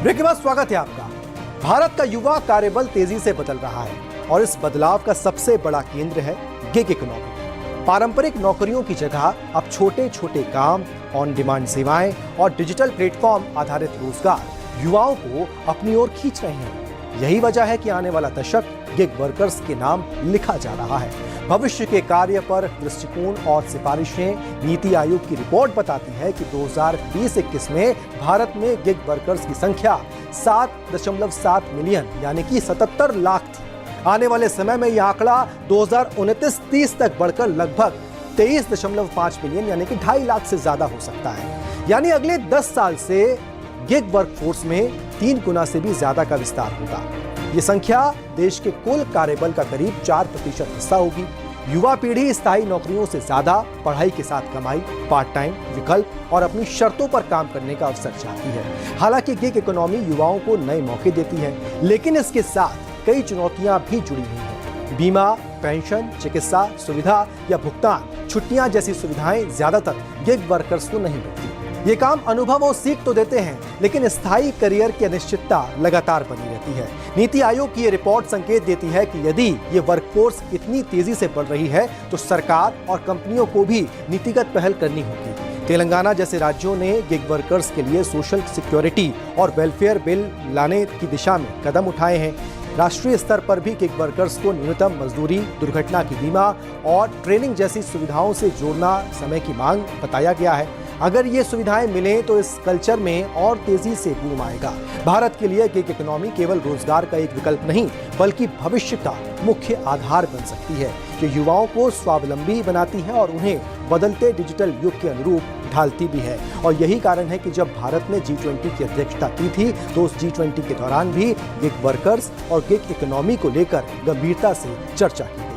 Break के बाद स्वागत है आपका। भारत का युवा कार्यबल तेजी से बदल रहा है और इस बदलाव का सबसे बड़ा केंद्र है गिग इकोनॉमी। पारंपरिक नौकरियों की जगह अब छोटे छोटे काम, ऑन डिमांड सेवाएं और डिजिटल प्लेटफॉर्म आधारित रोजगार युवाओं को अपनी ओर खींच रहे हैं। यही वजह है कि आने वाला दशक गिग वर्कर्स के नाम लिखा जा रहा है। भविष्य के कार्य पर दृष्टिकोण और सिफारिशें नीति आयोग की रिपोर्ट बताती है कि 2020-21 में भारत में गिग वर्कर्स की संख्या 7.7 मिलियन यानी कि 77 लाख थी। आने वाले समय में यह आंकड़ा 2029-30 तक बढ़कर लगभग 23.5 मिलियन यानी कि 2.5 लाख से ज्यादा हो सकता है। यानी अगले 10 साल से गिग वर्कफोर्स में 3 गुना से भी ज्यादा का विस्तार होगा। ये संख्या देश के कुल कार्यबल का करीब 4% हिस्सा होगी। युवा पीढ़ी स्थायी नौकरियों से ज्यादा पढ़ाई के साथ कमाई, पार्ट टाइम विकल्प और अपनी शर्तों पर काम करने का अवसर चाहती है। हालांकि गिग इकोनॉमी युवाओं को नए मौके देती है, लेकिन इसके साथ कई चुनौतियां भी जुड़ी हुई हैं। बीमा, पेंशन, चिकित्सा सुविधा या भुगतान छुट्टियां जैसी सुविधाएं ज्यादातर गिग वर्कर्स को नहीं मिलती। ये काम अनुभव और सीख तो देते हैं, लेकिन स्थायी करियर की अनिश्चितता लगातार बनी रहती है। नीति आयोग की ये रिपोर्ट संकेत देती है कि यदि ये वर्कफोर्स इतनी तेजी से बढ़ रही है तो सरकार और कंपनियों को भी नीतिगत पहल करनी होगी। तेलंगाना जैसे राज्यों ने गिग वर्कर्स के लिए सोशल सिक्योरिटी और वेलफेयर बिल लाने की दिशा में कदम उठाए हैं। राष्ट्रीय स्तर पर भी गिग वर्कर्स को न्यूनतम मजदूरी, दुर्घटना की बीमा और ट्रेनिंग जैसी सुविधाओं से जोड़ना समय की मांग बताया गया है। अगर ये सुविधाएं मिलें तो इस कल्चर में और तेजी से बूम आएगा। भारत के लिए गिग इकोनॉमी केवल रोजगार का एक विकल्प नहीं बल्कि भविष्य का मुख्य आधार बन सकती है। ये युवाओं को स्वावलंबी बनाती है और उन्हें बदलते डिजिटल युग के अनुरूप ढालती भी है। और यही कारण है कि जब भारत ने G20 की अध्यक्षता की थी तो उस G20 के दौरान भी गिग वर्कर्स और गिग इकोनॉमी को लेकर गंभीरता से चर्चा की।